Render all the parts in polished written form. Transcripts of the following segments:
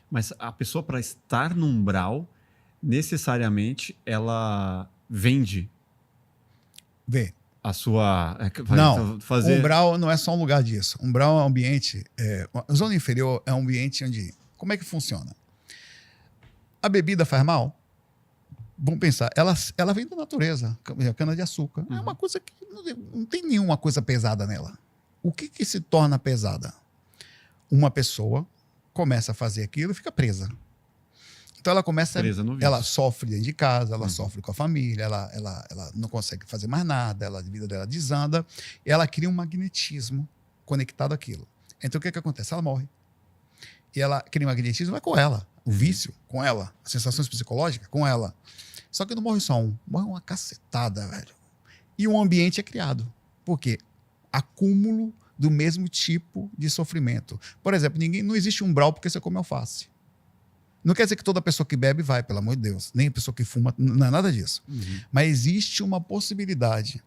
Mas a pessoa, para estar no umbral, necessariamente ela vende Vê. a sua... Não, fazer... umbral não é só um lugar disso. Umbral é um ambiente... a zona inferior é um ambiente onde... Como é que funciona? A bebida faz mal? Vamos pensar. Ela vem da natureza. Cana-de-açúcar. É uma coisa que não tem nenhuma coisa pesada nela. O que se torna pesada? Uma pessoa começa a fazer aquilo e fica presa. Então ela começa... Ela sofre dentro de casa, ela sofre com a família, ela não consegue fazer mais nada, a vida dela desanda, e ela cria um magnetismo conectado àquilo. Então o que acontece? Ela morre. E ela cria um magnetismo, é com ela. O vício, com ela. As sensações psicológicas, com ela. Só que não morre só um, morre uma cacetada, velho. E um ambiente é criado. Por quê? Acúmulo do mesmo tipo de sofrimento. Por exemplo, não existe umbral porque você come alface. Não quer dizer que toda pessoa que bebe vai, pelo amor de Deus. Nem a pessoa que fuma, não é nada disso. Mas existe uma possibilidade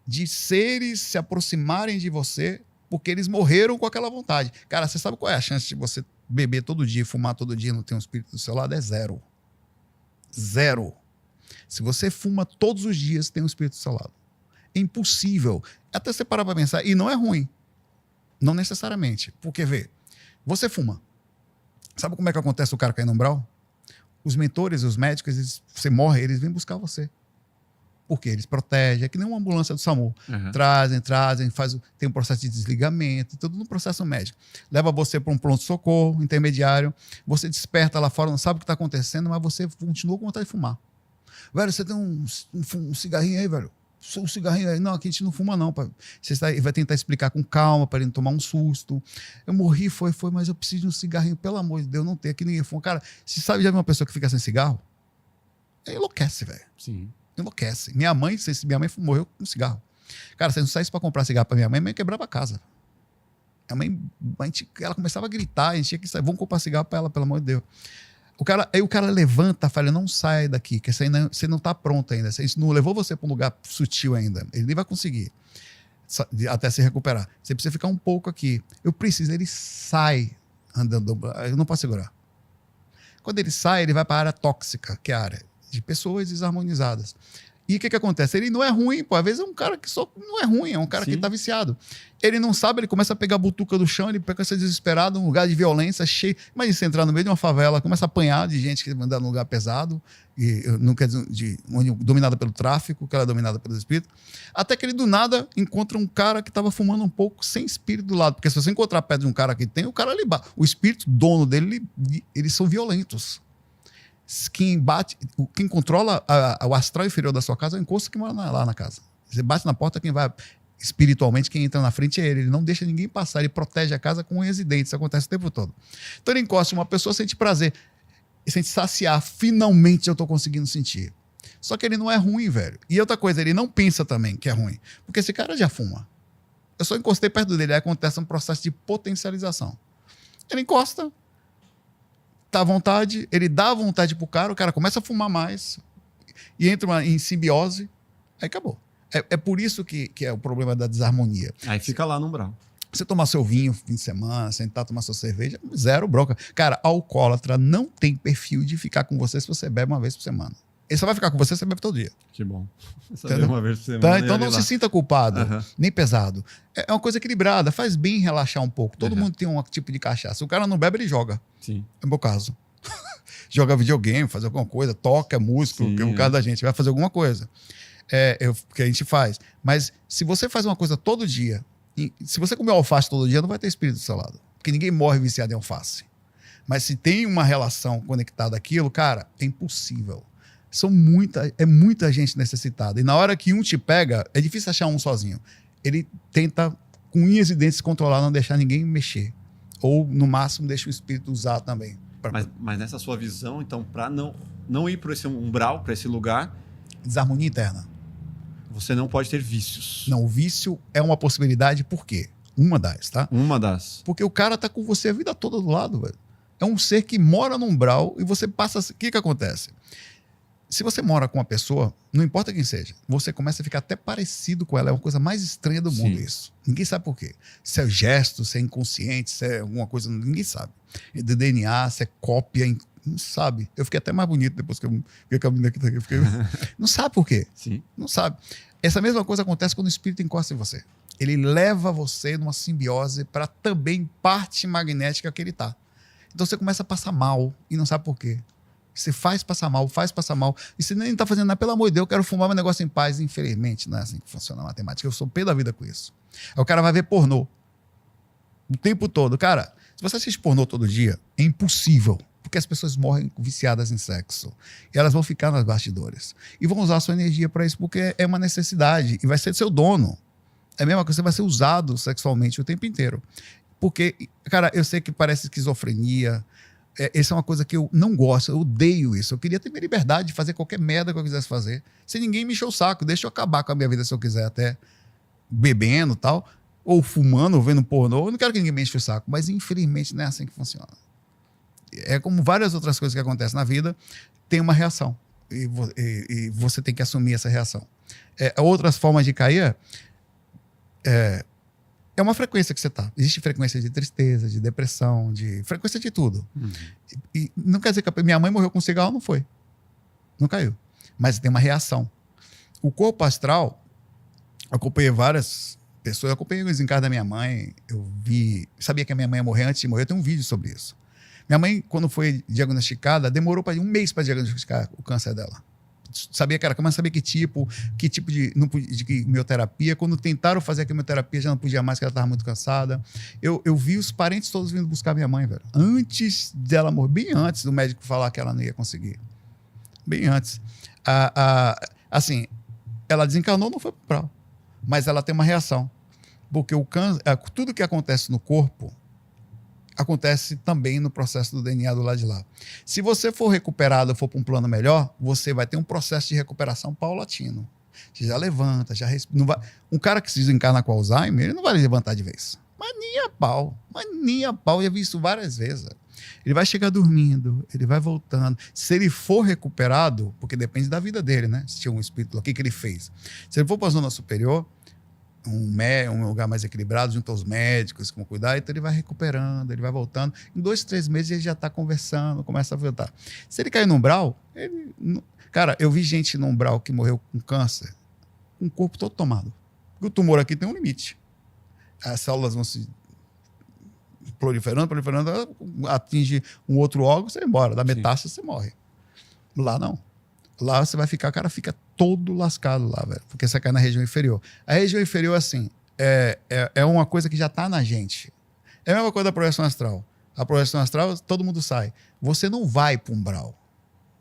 de seres se aproximarem de você porque eles morreram com aquela vontade. Cara, você sabe qual é a chance de você beber todo dia, fumar todo dia e não ter um espírito do seu lado? É zero. Zero. Se você fuma todos os dias, tem um espírito do seu lado. É impossível. Até você parar para pensar. E não é ruim. Não necessariamente. Porque, vê, você fuma. Sabe como é que acontece o cara cair no umbral? Os mentores, os médicos, você morre, eles vêm buscar você. Porque eles protegem. É que nem uma ambulância do SAMU. Trazem, tem um processo de desligamento, tudo no processo médico. Leva você para um pronto-socorro intermediário, você desperta lá fora, não sabe o que está acontecendo, mas você continua com vontade de fumar. Velho, você tem um cigarrinho aí, velho? Um cigarrinho aí. Não, aqui a gente não fuma, não. Você vai tentar explicar com calma para ele não tomar um susto. Eu morri, foi, mas eu preciso de um cigarrinho. Pelo amor de Deus, não tem aqui ninguém fuma. Cara, você sabe, já viu uma pessoa que fica sem cigarro? Enlouquece, velho. Sim. Enlouquece. Minha mãe morreu com cigarro. Cara, se eu não saísse para comprar cigarro para minha mãe quebrava a casa. Ela começava a gritar, a gente tinha que sair. Vamos comprar cigarro para ela, pelo amor de Deus. Aí o cara levanta e fala, não sai daqui, que você não está pronto ainda. Isso não levou você para um lugar sutil ainda. Ele nem vai conseguir até se recuperar. Você precisa ficar um pouco aqui. Eu preciso. Ele sai andando. Eu não posso segurar. Quando ele sai, ele vai para a área tóxica, que é a área de pessoas desarmonizadas. E o que acontece? Ele não é ruim, pô. Às vezes é um cara que só não é ruim, é um cara que tá viciado. Ele não sabe, ele começa a pegar a butuca do chão, ele começa a ser desesperado, um lugar de violência cheio. Imagina você entrar no meio de uma favela, começa a apanhar de gente que anda num lugar pesado, e não quer dizer, dominada pelo tráfico, que ela é dominada pelos espíritos. Até que ele do nada encontra um cara que estava fumando um pouco sem espírito do lado. Porque se você encontrar perto de um cara que tem, o cara ali bate. O espírito dono dele, eles são violentos. Quem controla o astral inferior da sua casa é o encosto que mora lá na casa. Você bate na porta, quem vai espiritualmente, quem entra na frente é ele. Ele não deixa ninguém passar, ele protege a casa com unhas e dentes. Isso acontece o tempo todo. Então ele encosta uma pessoa, sente prazer, sente saciar. Finalmente eu estou conseguindo sentir. Só que ele não é ruim, velho. E outra coisa, ele não pensa também que é ruim. Porque esse cara já fuma. Eu só encostei perto dele, aí acontece um processo de potencialização. Ele encosta, tá à vontade, ele dá vontade pro cara, o cara começa a fumar mais e entra em simbiose, aí acabou. É por isso que é o problema da desarmonia. Aí fica lá no umbral. Você tomar seu vinho fim de semana, sentar, tomar sua cerveja, zero bronca. Cara, alcoólatra não tem perfil de ficar com você se você bebe uma vez por semana. Ele só vai ficar com você se você bebe todo dia. Que bom. Uma vez por semana. Tá? Então não se sinta culpado, nem pesado. É uma coisa equilibrada, faz bem relaxar um pouco. Todo mundo tem um tipo de cachaça. O cara não bebe, ele joga. Sim. É o meu caso. Joga videogame, faz alguma coisa, toca música, que é o caso da gente, vai fazer alguma coisa. Que a gente faz. Mas se você faz uma coisa todo dia, se você comer alface todo dia, não vai ter espírito do seu lado. Porque ninguém morre viciado em alface. Mas se tem uma relação conectada àquilo, cara, é impossível. É muita gente necessitada. E na hora que um te pega, é difícil achar um sozinho. Ele tenta, com unhas e dentes, controlar, não deixar ninguém mexer. Ou, no máximo, deixa o espírito usar também. Mas nessa sua visão, então, para não ir para esse umbral, para esse lugar... Desarmonia interna. Você não pode ter vícios. Não, o vício é uma possibilidade, por quê? Uma das, tá? Uma das. Porque o cara tá com você a vida toda do lado, velho. É um ser que mora no umbral e você passa... O que acontece? Se você mora com uma pessoa, não importa quem seja, você começa a ficar até parecido com ela. É uma coisa mais estranha do mundo isso. Ninguém sabe por quê. Se é gesto, se é inconsciente, se é alguma coisa, ninguém sabe. É de DNA, se é cópia, não sabe. Eu fiquei até mais bonito depois que eu vi a menina aqui. Não sabe por quê. Sim. Não sabe. Essa mesma coisa acontece quando o espírito encosta em você. Ele leva você numa simbiose para também parte magnética que ele está. Então você começa a passar mal e não sabe por quê. Você faz passar mal, e você nem está fazendo nada. Pelo amor de Deus, eu quero fumar meu negócio em paz. Infelizmente, não é assim que funciona a matemática. Eu sou pé da vida com isso. Aí o cara vai ver pornô o tempo todo. Cara, se você assiste pornô todo dia, é impossível. Porque as pessoas morrem viciadas em sexo. E elas vão ficar nas bastidores. E vão usar a sua energia para isso, porque é uma necessidade. E vai ser seu dono. É a mesma coisa, você vai ser usado sexualmente o tempo inteiro. Porque, cara, eu sei que parece esquizofrenia. Essa é uma coisa que eu não gosto, eu odeio isso. Eu queria ter minha liberdade de fazer qualquer merda que eu quisesse fazer. Sem ninguém me encher o saco. Deixa eu acabar com a minha vida se eu quiser, até bebendo e tal. Ou fumando, ou vendo pornô. Eu não quero que ninguém me enche o saco. Mas, infelizmente, não é assim que funciona. É como várias outras coisas que acontecem na vida, tem uma reação. E você tem que assumir essa reação. Outras formas de cair é uma frequência que você está. Existe frequência de tristeza, de depressão, de frequência de tudo. Uhum. E não quer dizer que minha mãe morreu com cigarro, não foi. Não caiu. Mas tem uma reação. O corpo astral, eu acompanhei várias pessoas, eu acompanhei os encargos da minha mãe, sabia que a minha mãe ia morrer antes de morrer, eu tenho um vídeo sobre isso. Minha mãe, quando foi diagnosticada, demorou um mês para diagnosticar o câncer dela. Sabia que era, mas sabia que tipo de quimioterapia. Quando tentaram fazer a quimioterapia, já não podia mais, porque ela estava muito cansada. Eu vi os parentes todos vindo buscar minha mãe, velho. Antes dela morrer, bem antes do médico falar que ela não ia conseguir. Bem antes. Assim, ela desencarnou, não foi pro umbral. Mas ela tem uma reação. Porque o câncer, tudo que acontece no corpo acontece também no processo do DNA do lado de lá. Se você for recuperado, for para um plano melhor, você vai ter um processo de recuperação paulatino. Você já levanta, não vai, um cara que se desencarna com Alzheimer, ele não vai levantar de vez. Mas nem a pau. Eu já vi isso várias vezes. Ele vai chegar dormindo, ele vai voltando. Se ele for recuperado, porque depende da vida dele, né? Se tinha um espírito lá, o que ele fez? Se ele for para a zona superior, um lugar mais equilibrado, junto aos médicos, com cuidado, então ele vai recuperando, ele vai voltando. Em 2, 3 meses ele já está conversando, começa a voltar. Se ele cair no umbral, cara, eu vi gente no umbral que morreu com câncer, com o corpo todo tomado. Porque o tumor aqui tem um limite. As células vão se proliferando, atinge um outro órgão, você vai embora. Da metástase, você morre. Lá não. Lá você vai ficar, o cara fica todo lascado lá, velho. Porque você cai na região inferior. A região inferior, assim, é uma coisa que já tá na gente. É a mesma coisa da projeção astral. A projeção astral, todo mundo sai. Você não vai para o umbral.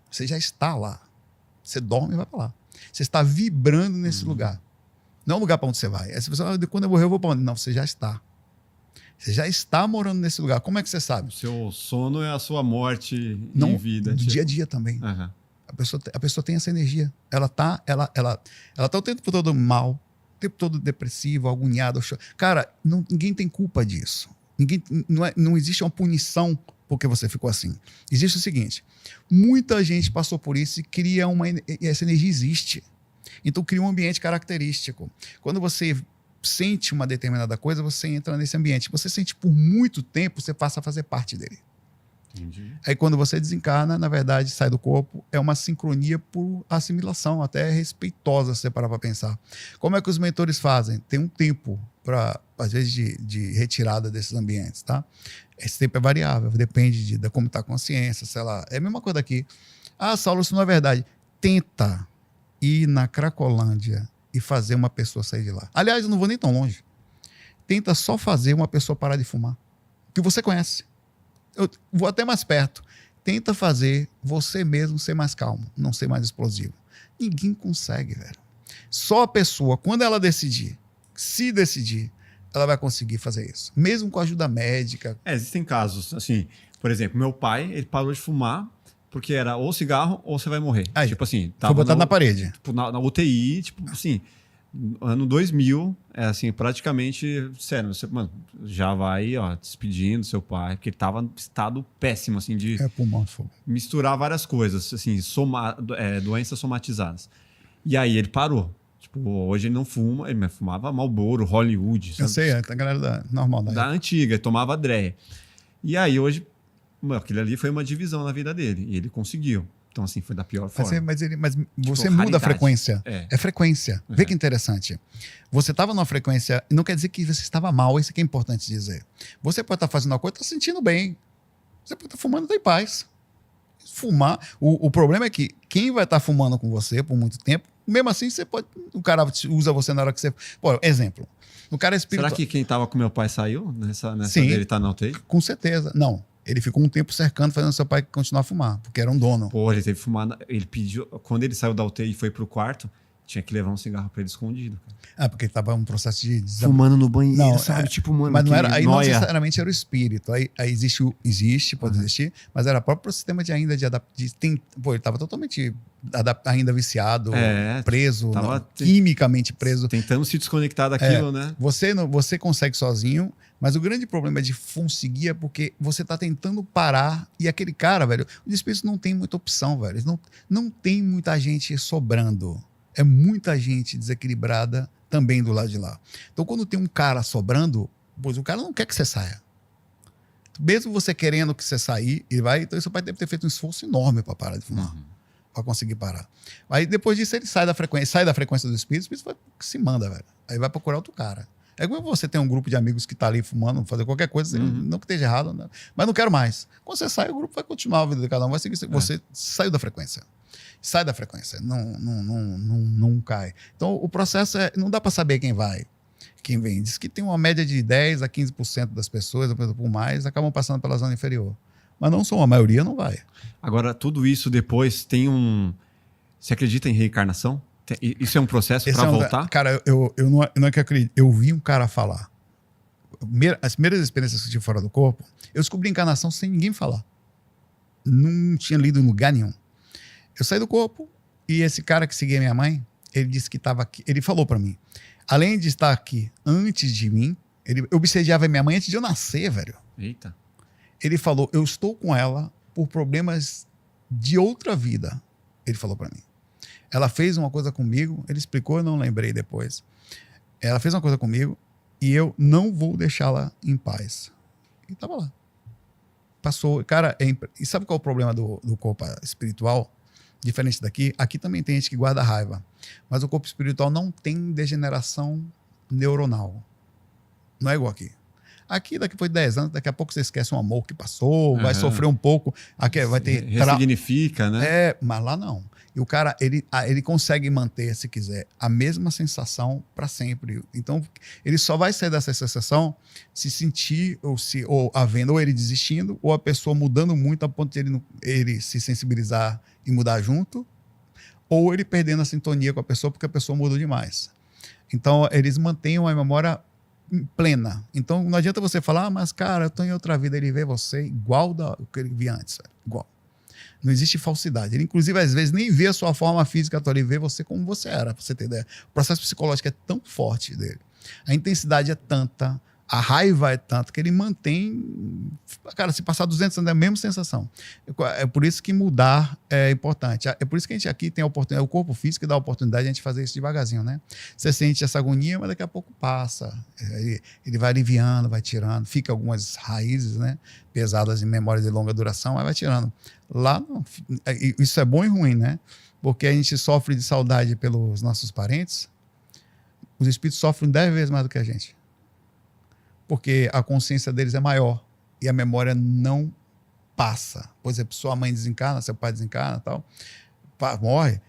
Você já está lá. Você dorme e vai para lá. Você está vibrando nesse lugar. Não é um lugar para onde você vai. Essa pessoa, quando eu morrer, eu vou para onde? Não, você já está. Você já está morando nesse lugar. Como é que você sabe? O seu sono é a sua morte em vida. No dia a dia também. Uhum. A pessoa tem essa energia. Ela tá o tempo todo mal, o tempo todo depressiva, agoniada. Cara, ninguém tem culpa disso. Não existe uma punição porque você ficou assim. Existe o seguinte: muita gente passou por isso e essa energia existe. Então cria um ambiente característico. Quando você sente uma determinada coisa, você entra nesse ambiente. Você sente por muito tempo, você passa a fazer parte dele. Entendi. Aí quando você desencarna, na verdade, sai do corpo, é uma sincronia por assimilação, até respeitosa, se você parar para pensar. Como é que os mentores fazem? Tem um tempo, às vezes, de retirada desses ambientes, tá? Esse tempo é variável, depende de como está a consciência, sei lá. É a mesma coisa aqui. Saulo, isso não é verdade. Tenta ir na Cracolândia e fazer uma pessoa sair de lá. Aliás, eu não vou nem tão longe. Tenta só fazer uma pessoa parar de fumar. Que você conhece. Eu vou até mais perto. Tenta fazer você mesmo ser mais calmo, não ser mais explosivo. Ninguém consegue, velho. Só a pessoa, quando ela se decidir, ela vai conseguir fazer isso. Mesmo com a ajuda médica. Existem casos, assim, por exemplo, meu pai, ele parou de fumar porque era ou cigarro ou você vai morrer. Aí, tipo assim, foi botado na parede. Tipo, na UTI, tipo assim, Ano 2000, é assim, praticamente, sério, você, mano, já vai, ó, despedindo seu pai, porque ele tava em estado péssimo, assim, de Pulmão de fogo. misturar várias coisas, assim, doenças somatizadas. E aí ele parou. Tipo, hoje ele não fuma, ele fumava Marlboro, Hollywood, Eu sabe? sei, a galera normal Da antiga, ele tomava Dreia. E aí hoje, mano, aquilo ali foi uma divisão na vida dele, e ele conseguiu. Então, assim, foi da pior forma. Mas você Tipo, muda raridade. a frequência. É frequência. Vê Uhum. que interessante. Você estava numa frequência, não quer dizer que você estava mal, isso aqui é importante dizer. Você pode estar fazendo uma coisa e estar sentindo bem. Você pode estar fumando e tá em paz. Fumar, o problema é que quem vai estar fumando com você por muito tempo, mesmo assim, você pode. O cara usa você na hora que você. Pô, exemplo. O cara é espiritual. Será que quem tava com meu pai saiu nessa Sim, dele tá na UTI? Com certeza. Não. Ele ficou um tempo cercando, fazendo seu pai continuar a fumar, porque era um dono. Pô, ele teve que fumar. Ele pediu. Quando ele saiu da UTI e foi pro quarto, tinha que levar um cigarro pra ele escondido. Cara. Porque estava um processo de Fumando no banheiro, não, sabe? Tipo, mano. Mas não era, aí não noia. necessariamente era o espírito. Aí existe, pode existir, mas era o próprio sistema de ainda pô, ele estava totalmente ainda viciado, preso, quimicamente preso. Tentando se desconectar daquilo, né? Você consegue sozinho, mas o grande problema de conseguir é porque você está tentando parar e aquele cara, velho, os espíritos não tem muita opção, velho. Não tem muita gente sobrando. É muita gente desequilibrada também do lado de lá. Então, quando tem um cara sobrando, pois o cara não quer que você saia. Mesmo você querendo que você sair, ele vai. Então, seu pai deve ter feito um esforço enorme para parar de fumar. Para conseguir parar. Aí, depois disso, ele sai da frequência do espírito, o espírito se manda, velho. Aí vai procurar outro cara. É como você tem um grupo de amigos que tá ali fumando, fazer qualquer coisa, não que esteja errado, né? Mas não quero mais. Quando você sai, o grupo vai continuar a vida de cada um, vai seguir. Você saiu da frequência. Sai da frequência, não cai. Então, o processo não dá para saber quem vai, quem vem. Diz que tem uma média de 10% a 15% das pessoas, por mais, acabam passando pela zona inferior. Mas não são, a maioria não vai. Agora, tudo isso depois tem um... Você acredita em reencarnação? Isso é um processo para voltar? Cara, eu não é que eu acredito. Eu vi um cara falar. As primeiras experiências que eu tive fora do corpo, eu descobri encarnação sem ninguém falar. Não tinha lido em lugar nenhum. Eu saí do corpo e esse cara que seguia minha mãe, ele disse que estava aqui. Ele falou para mim, além de estar aqui antes de mim, ele obsediava minha mãe antes de eu nascer, velho. Eita. Ele falou, eu estou com ela por problemas de outra vida. Ele falou para mim. Ela fez uma coisa comigo, ele explicou, eu não lembrei depois. Ela fez uma coisa comigo e eu não vou deixá-la em paz. E tava lá. Passou. Cara, e sabe qual é o problema do corpo espiritual? Diferente daqui, aqui também tem gente que guarda raiva. Mas o corpo espiritual não tem degeneração neuronal. Não é igual aqui. Aqui, daqui por 10 anos, daqui a pouco você esquece um amor que passou, vai sofrer um pouco. Aqui vai ter... Ressignifica, né? Mas lá não. E o cara, ele consegue manter, se quiser, a mesma sensação para sempre. Então, ele só vai sair dessa sensação se sentir, ou havendo, ou ele desistindo, ou a pessoa mudando muito a ponto de ele se sensibilizar e mudar junto, ou ele perdendo a sintonia com a pessoa porque a pessoa mudou demais. Então, eles mantêm uma memória plena. Então, não adianta você falar, mas, cara, eu tô em outra vida, ele vê você igual do que ele via antes. Igual. Não existe falsidade. Ele, inclusive, às vezes, nem vê a sua forma física, ele vê você como você era, pra você ter ideia. O processo psicológico é tão forte dele. A intensidade é tanta, a raiva é tanta, que ele mantém... Cara, se passar 200 anos é a mesma sensação. É por isso que mudar é importante. É por isso que a gente aqui tem a oportunidade, o corpo físico dá a oportunidade de a gente fazer isso devagarzinho, né? Você sente essa agonia, mas daqui a pouco passa. Ele vai aliviando, vai tirando. Fica algumas raízes, né? Pesadas em memória de longa duração, mas vai tirando. Lá, não. Isso é bom e ruim, né? Porque a gente sofre de saudade pelos nossos parentes. Os espíritos sofrem 10 vezes mais do que a gente. Porque a consciência deles é maior e a memória não passa. Por exemplo, sua mãe desencarna, seu pai desencarna, tal, morre.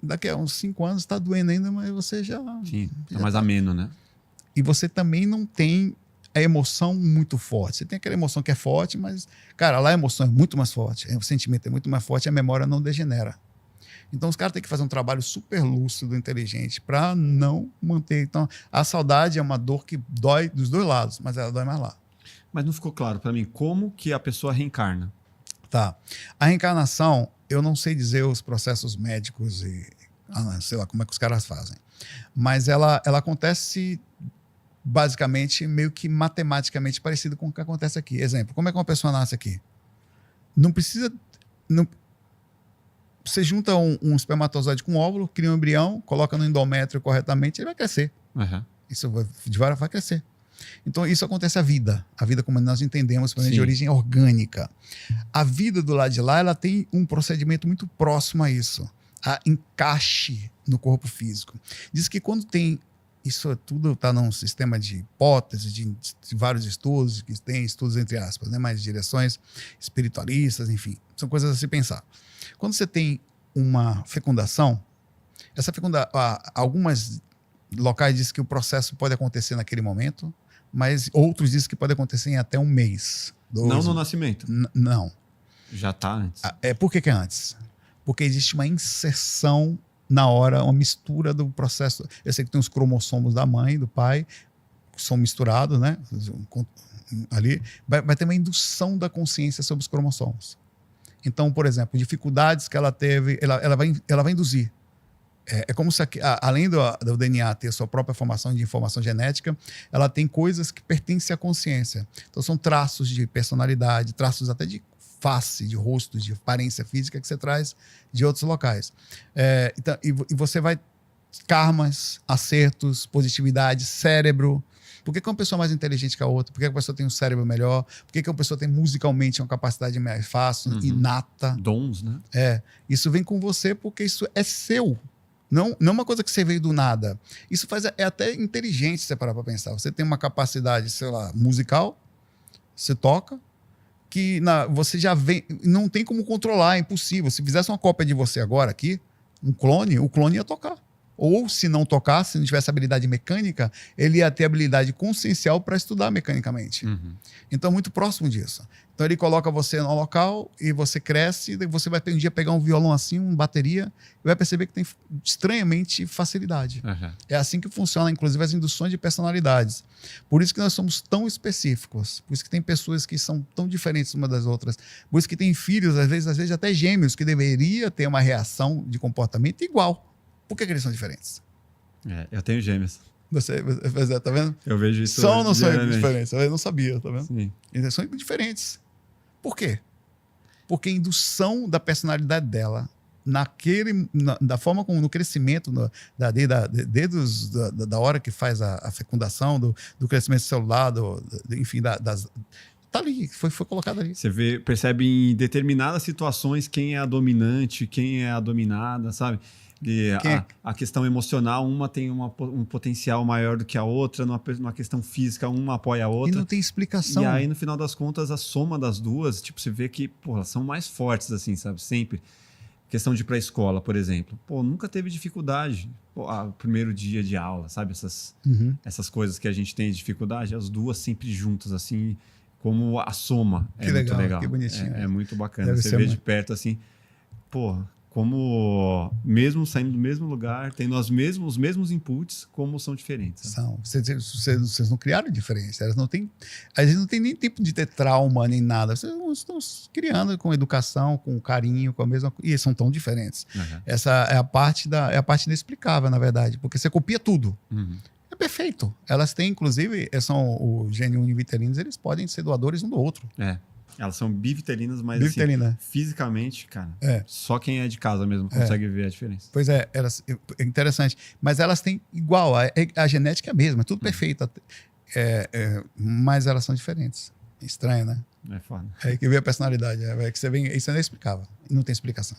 Daqui a uns 5 anos está doendo ainda, mas você já... Sim, tá mais ameno, né? E você também não tem a emoção muito forte. Você tem aquela emoção que é forte, mas, cara, lá a emoção é muito mais forte, o sentimento é muito mais forte e a memória não degenera. Então, os caras têm que fazer um trabalho super lúcido, inteligente, para não manter. Então, a saudade é uma dor que dói dos dois lados, mas ela dói mais lá. Mas não ficou claro para mim como que a pessoa reencarna. Tá. A reencarnação, eu não sei dizer os processos médicos e sei lá como é que os caras fazem. Mas ela acontece basicamente meio que matematicamente parecido com o que acontece aqui. Exemplo, como é que uma pessoa nasce aqui? Não precisa... Você junta um espermatozoide com um óvulo, cria um embrião, coloca no endométrio corretamente, ele vai crescer. Uhum. Isso vai crescer. Então, isso acontece a vida como nós entendemos, de origem orgânica. A vida do lado de lá, ela tem um procedimento muito próximo a isso, a encaixe no corpo físico. Diz que quando tem, isso tudo está num sistema de hipóteses, de vários estudos, que tem estudos entre aspas, né, mais direções espiritualistas, enfim, são coisas a se pensar. Quando você tem uma fecundação, algumas locais dizem que o processo pode acontecer naquele momento, mas outros dizem que pode acontecer em até um mês. Não no nascimento? Não. Já está antes. Por que é antes? Porque existe uma inserção na hora, uma mistura do processo. Eu sei que tem os cromossomos da mãe e do pai, que são misturados, né? Ali. Vai ter uma indução da consciência sobre os cromossomos. Então, por exemplo, dificuldades que ela teve, ela vai induzir. É como se, além do DNA ter sua própria formação de informação genética, ela tem coisas que pertencem à consciência. Então, são traços de personalidade, traços até de face, de rosto, de aparência física que você traz de outros locais. Então, e você vai... Karmas, acertos, positividade, cérebro. Por que uma pessoa é mais inteligente que a outra? Por que a pessoa tem um cérebro melhor? Por que uma pessoa tem musicalmente uma capacidade mais fácil, inata? Dons, né? Isso vem com você porque isso é seu. Não é uma coisa que você veio do nada. Isso é até inteligente se você parar para pensar. Você tem uma capacidade, sei lá, musical, você toca, que você já vem, não tem como controlar, é impossível. Se fizesse uma cópia de você agora aqui, o clone ia tocar. Ou se não tocasse, se não tivesse habilidade mecânica, ele ia ter habilidade consciencial para estudar mecanicamente. Então, muito próximo disso. Então, ele coloca você no local e você cresce, e você vai ter um dia pegar um violão assim, uma bateria, e vai perceber que tem estranhamente facilidade. É assim que funciona, inclusive, as induções de personalidades. Por isso que nós somos tão específicos. Por isso que tem pessoas que são tão diferentes umas das outras. Por isso que tem filhos, às vezes até gêmeos, que deveria ter uma reação de comportamento igual. Por que eles são diferentes? Eu tenho gêmeos. Você tá vendo? Eu vejo isso. São ou não são diferentes? Eu não sabia, tá vendo? Sim. Eles são diferentes. Por quê? Porque a indução da personalidade dela, da forma como no crescimento, desde da hora que faz a fecundação, do crescimento celular, enfim, tá ali, foi colocado ali. Você percebe em determinadas situações quem é a dominante, quem é a dominada, sabe? E a questão emocional, uma tem um potencial maior do que a outra, numa questão física, uma apoia a outra. E não tem explicação. E aí, no final das contas, a soma das duas, tipo, você vê que, pô, elas são mais fortes, assim, sabe? Sempre. Questão de ir pra escola, por exemplo. Pô, nunca teve dificuldade. Pô, primeiro dia de aula, sabe? Essas coisas que a gente tem de dificuldade, as duas sempre juntas, assim, como a soma. É muito legal. Que bonitinho. É muito bacana. Você vê de perto, assim, pô... Como, mesmo saindo do mesmo lugar, tendo os mesmos inputs, como são diferentes. São. Vocês não criaram diferença. Elas não têm, a gente não tem nem tempo de ter trauma, nem nada. Vocês estão criando com educação, com carinho, com a mesma... E são tão diferentes. Essa é a parte inexplicável, na verdade. Porque você copia tudo. É perfeito. Elas têm, inclusive, o gene univitelinos, eles podem ser doadores um do outro. Elas são bivitelinas, mas Bivitelina. Assim, fisicamente, cara, só quem é de casa mesmo consegue ver a diferença. Pois é, é interessante. Mas elas têm igual, a genética é a mesma, é tudo perfeito. Mas elas são diferentes. Estranho, né? É foda. É que vê a personalidade, que você vem, isso é inexplicável, não tem explicação.